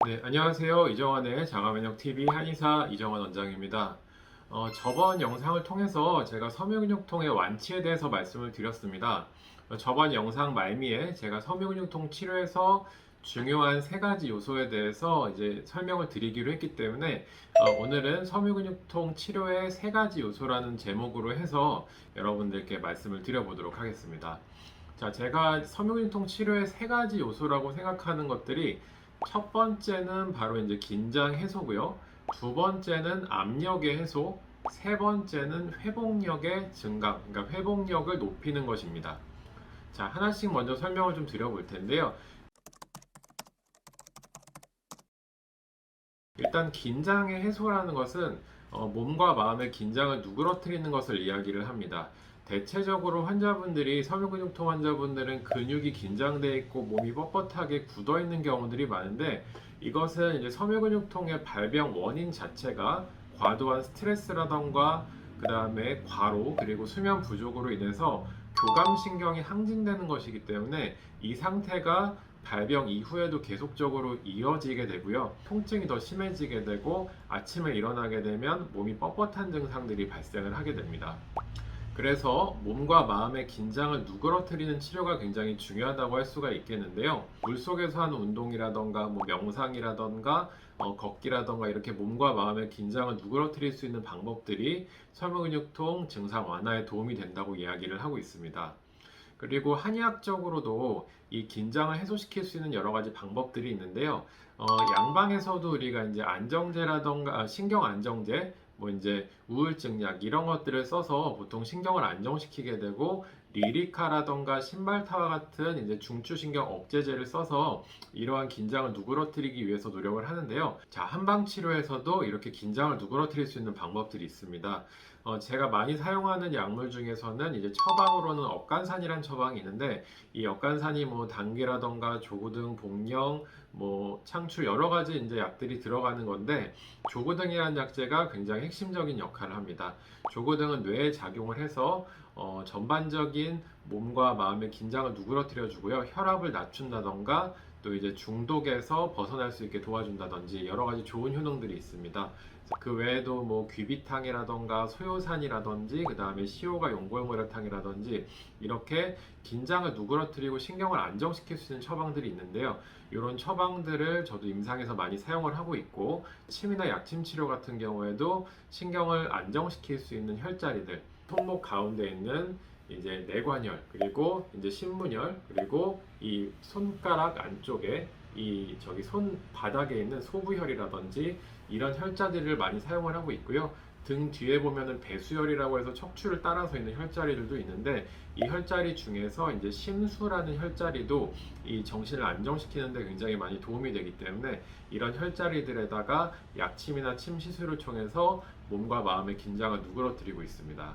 네, 안녕하세요. 이정환의 자가면역TV 한의사 이정환 원장입니다. 저번 영상을 통해서 제가 섬유근육통의 완치에 대해서 말씀을 드렸습니다. 저번 영상 말미에 제가 섬유근육통 치료에서 중요한 세 가지 요소에 대해서 이제 설명을 드리기로 했기 때문에 오늘은 섬유근육통 치료의 세 가지 요소라는 제목으로 해서 여러분들께 말씀을 드려보도록 하겠습니다. 자, 제가 섬유근육통 치료의 세 가지 요소라고 생각하는 것들이 첫 번째는 바로 이제 긴장 해소고요. 두 번째는 압력의 해소, 세 번째는 회복력의 증강, 그러니까 회복력을 높이는 것입니다. 자, 하나씩 먼저 설명을 좀 드려볼 텐데요. 일단 긴장의 해소라는 것은 몸과 마음의 긴장을 누그러뜨리는 것을 이야기를 합니다. 대체적으로 환자분들이 섬유근육통 환자분들은 근육이 긴장되어 있고 몸이 뻣뻣하게 굳어 있는 경우들이 많은데 이것은 이제 섬유근육통의 발병 원인 자체가 과도한 스트레스라던가 그 다음에 과로 그리고 수면 부족으로 인해서 교감신경이 항진되는 것이기 때문에 이 상태가 발병 이후에도 계속적으로 이어지게 되고요. 통증이 더 심해지게 되고 아침에 일어나게 되면 몸이 뻣뻣한 증상들이 발생을 하게 됩니다. 그래서 몸과 마음의 긴장을 누그러뜨리는 치료가 굉장히 중요하다고 할 수가 있겠는데요. 물속에서 하는 운동이라던가 명상이라던가 걷기라던가 이렇게 몸과 마음의 긴장을 누그러뜨릴 수 있는 방법들이 섬유근육통 증상 완화에 도움이 된다고 이야기를 하고 있습니다. 그리고 한의학적으로도 이 긴장을 해소시킬 수 있는 여러 가지 방법들이 있는데요. 양방에서도 우리가 이제 안정제라던가 신경 안정제, 뭐 이제 우울증 약 이런 것들을 써서 보통 신경을 안정시키게 되고 리리카라던가 신발타와 같은 이제 중추신경 억제제를 써서 이러한 긴장을 누그러뜨리기 위해서 노력을 하는데요. 자, 한방 치료에서도 이렇게 긴장을 누그러뜨릴 수 있는 방법들이 있습니다. 제가 많이 사용하는 약물 중에서는 이제 처방으로는 억간산이란 처방이 있는데 이 억간산이 뭐 당귀라던가 조고등, 복령, 뭐 창추 여러 가지 이제 약들이 들어가는 건데 조고등이라는 약재가 굉장히 핵심적인 역할을 합니다. 조고등은 뇌에 작용을 해서 전반적인 몸과 마음의 긴장을 누그러뜨려 주고요. 혈압을 낮춘다던가 또 이제 중독에서 벗어날 수 있게 도와준다든지 여러 가지 좋은 효능들이 있습니다. 그 외에도 뭐 귀비탕이라던가 소요산이라든지 그 다음에 시오가 용골모래탕이라든지 이렇게 긴장을 누그러뜨리고 신경을 안정시킬 수 있는 처방들이 있는데요. 이런 처방들을 저도 임상에서 많이 사용을 하고 있고 침이나 약침 치료 같은 경우에도 신경을 안정시킬 수 있는 혈자리들 손목 가운데 있는 이제 내관혈 그리고 이제 신문혈 그리고 이 손가락 안쪽에 이 저기 손 바닥에 있는 소부혈이라든지 이런 혈자리를 많이 사용을 하고 있고요. 등 뒤에 보면은 배수혈이라고 해서 척추를 따라서 있는 혈자리들도 있는데 이 혈자리 중에서 이제 심수라는 혈자리도 이 정신을 안정시키는 데 굉장히 많이 도움이 되기 때문에 이런 혈자리들에다가 약침이나 침 시술을 통해서 몸과 마음의 긴장을 누그러뜨리고 있습니다.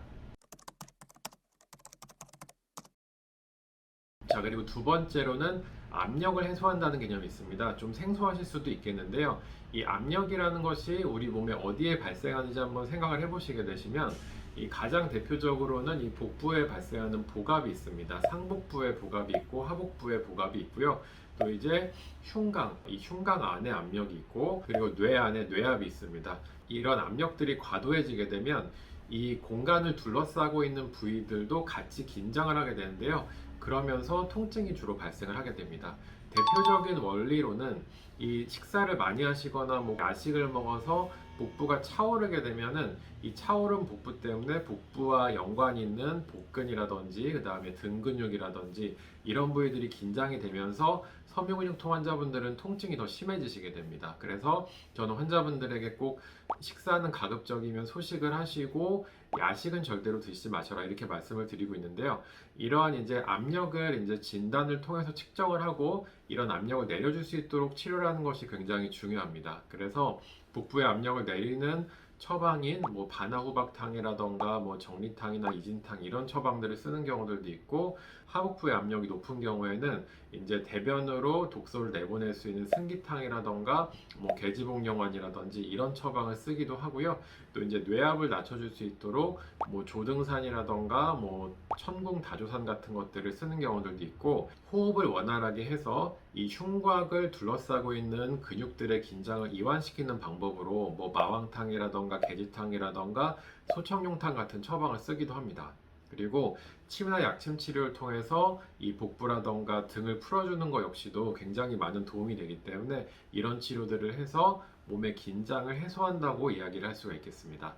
자, 그리고 두 번째로는 압력을 해소한다는 개념이 있습니다. 좀 생소하실 수도 있겠는데요. 이 압력이라는 것이 우리 몸에 어디에 발생하는지 한번 생각을 해보시게 되시면 이 가장 대표적으로는 이 복부에 발생하는 복압이 있습니다. 상복부에 복압이 있고 하복부에 복압이 있고요. 또 이제 흉강, 이 흉강 안에 압력이 있고 그리고 뇌 안에 뇌압이 있습니다. 이런 압력들이 과도해지게 되면 이 공간을 둘러싸고 있는 부위들도 같이 긴장을 하게 되는데요. 그러면서 통증이 주로 발생을 하게 됩니다. 대표적인 원리로는 이 식사를 많이 하시거나 뭐 야식을 먹어서 복부가 차오르게 되면은 이 차오른 복부 때문에 복부와 연관이 있는 복근이라든지 그 다음에 등 근육이라든지 이런 부위들이 긴장이 되면서 섬유근육통 환자분들은 통증이 더 심해지시게 됩니다. 그래서 저는 환자분들에게 꼭 식사는 가급적이면 소식을 하시고 야식은 절대로 드시지 마셔라 이렇게 말씀을 드리고 있는데요. 이러한 이제 압력을 이제 진단을 통해서 측정을 하고 이런 압력을 내려줄 수 있도록 치료를 하는 것이 굉장히 중요합니다. 그래서 복부의 압력을 내리는 처방인 뭐 바나후박탕이라던가 뭐 정리탕이나 이진탕 이런 처방들을 쓰는 경우들도 있고, 하복부의 압력이 높은 경우에는 이제 대변으로 독소를 내보낼 수 있는 승기탕이라던가 뭐 계지복용환이라든지 이런 처방을 쓰기도 하고요. 또 이제 뇌압을 낮춰줄 수 있도록 뭐 조등산이라던가 뭐 천궁다조산 같은 것들을 쓰는 경우들도 있고, 호흡을 원활하게 해서 이 흉곽을 둘러싸고 있는 근육들의 긴장을 이완시키는 방법으로 뭐 마왕탕이라던가 계지탕이라던가 소청룡탕 같은 처방을 쓰기도 합니다. 그리고 침이나 약침 치료를 통해서 이 복부라던가 등을 풀어주는 것 역시도 굉장히 많은 도움이 되기 때문에 이런 치료들을 해서 몸의 긴장을 해소한다고 이야기를 할 수가 있겠습니다.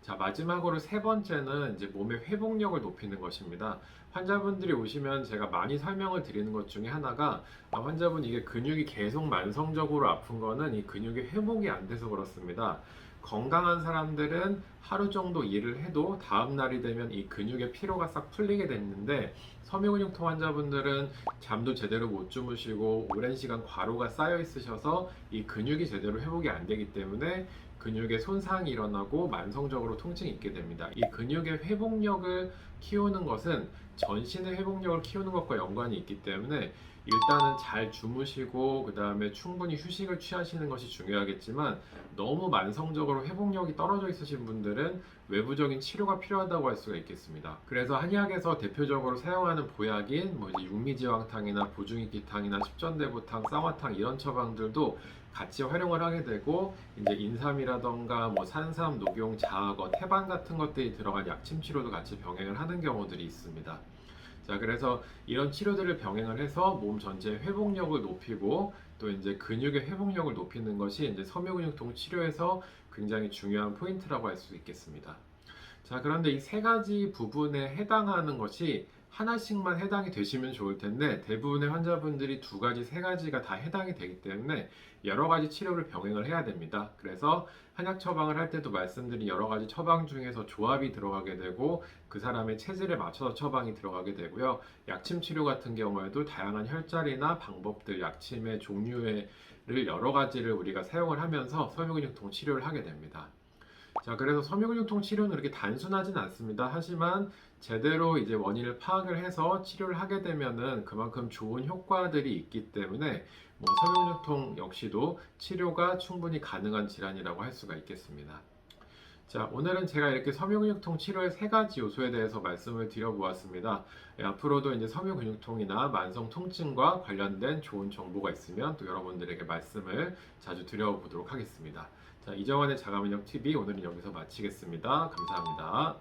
자, 마지막으로 세 번째는 이제 몸의 회복력을 높이는 것입니다. 환자분들이 오시면 제가 많이 설명을 드리는 것 중에 하나가, 환자분 이게 근육이 계속 만성적으로 아픈 거는 이 근육이 회복이 안 돼서 그렇습니다. 건강한 사람들은 하루 정도 일을 해도 다음 날이 되면 이 근육의 피로가 싹 풀리게 됐는데, 섬유근육통 환자분들은 잠도 제대로 못 주무시고 오랜 시간 과로가 쌓여 있으셔서 이 근육이 제대로 회복이 안 되기 때문에 근육에 손상이 일어나고 만성적으로 통증이 있게 됩니다. 이 근육의 회복력을 키우는 것은 전신의 회복력을 키우는 것과 연관이 있기 때문에 일단은 잘 주무시고 그 다음에 충분히 휴식을 취하시는 것이 중요하겠지만, 너무 만성적으로 회복력이 떨어져 있으신 분들은 외부적인 치료가 필요하다고 할 수가 있겠습니다. 그래서 한의학에서 대표적으로 사용하는 보약인 뭐 이제 육미지왕탕이나 보중이기탕이나 십전대부탕, 쌍화탕 이런 처방들도 같이 활용을 하게 되고, 이제 인삼이라던가 뭐 산삼, 녹용, 자악어, 태반 같은 것들이 들어간 약침 치료도 같이 병행을 하는 경우들이 있습니다. 자, 그래서 이런 치료들을 병행을 해서 몸 전체의 회복력을 높이고 또 이제 근육의 회복력을 높이는 것이 이제 섬유근육통 치료에서 굉장히 중요한 포인트라고 할 수 있겠습니다. 자, 그런데 이 세 가지 부분에 해당하는 것이 하나씩만 해당이 되시면 좋을 텐데, 대부분의 환자분들이 두 가지, 세 가지가 다 해당이 되기 때문에 여러 가지 치료를 병행을 해야 됩니다. 그래서 한약 처방을 할 때도 말씀드린 여러 가지 처방 중에서 조합이 들어가게 되고 그 사람의 체질에 맞춰서 처방이 들어가게 되고요. 약침 치료 같은 경우에도 다양한 혈자리나 방법들, 약침의 종류를 여러 가지를 우리가 사용을 하면서 섬유근육통 치료를 하게 됩니다. 자, 그래서 섬유근육통 치료는 그렇게 단순하진 않습니다. 하지만 제대로 이제 원인을 파악을 해서 치료를 하게 되면은 그만큼 좋은 효과들이 있기 때문에 뭐 섬유근육통 역시도 치료가 충분히 가능한 질환이라고 할 수가 있겠습니다. 자, 오늘은 제가 이렇게 섬유근육통 치료의 세 가지 요소에 대해서 말씀을 드려보았습니다. 앞으로도 이제 섬유근육통이나 만성 통증과 관련된 좋은 정보가 있으면 또 여러분들에게 말씀을 자주 드려보도록 하겠습니다. 자, 이정환의 자가면역 TV 오늘은 여기서 마치겠습니다. 감사합니다.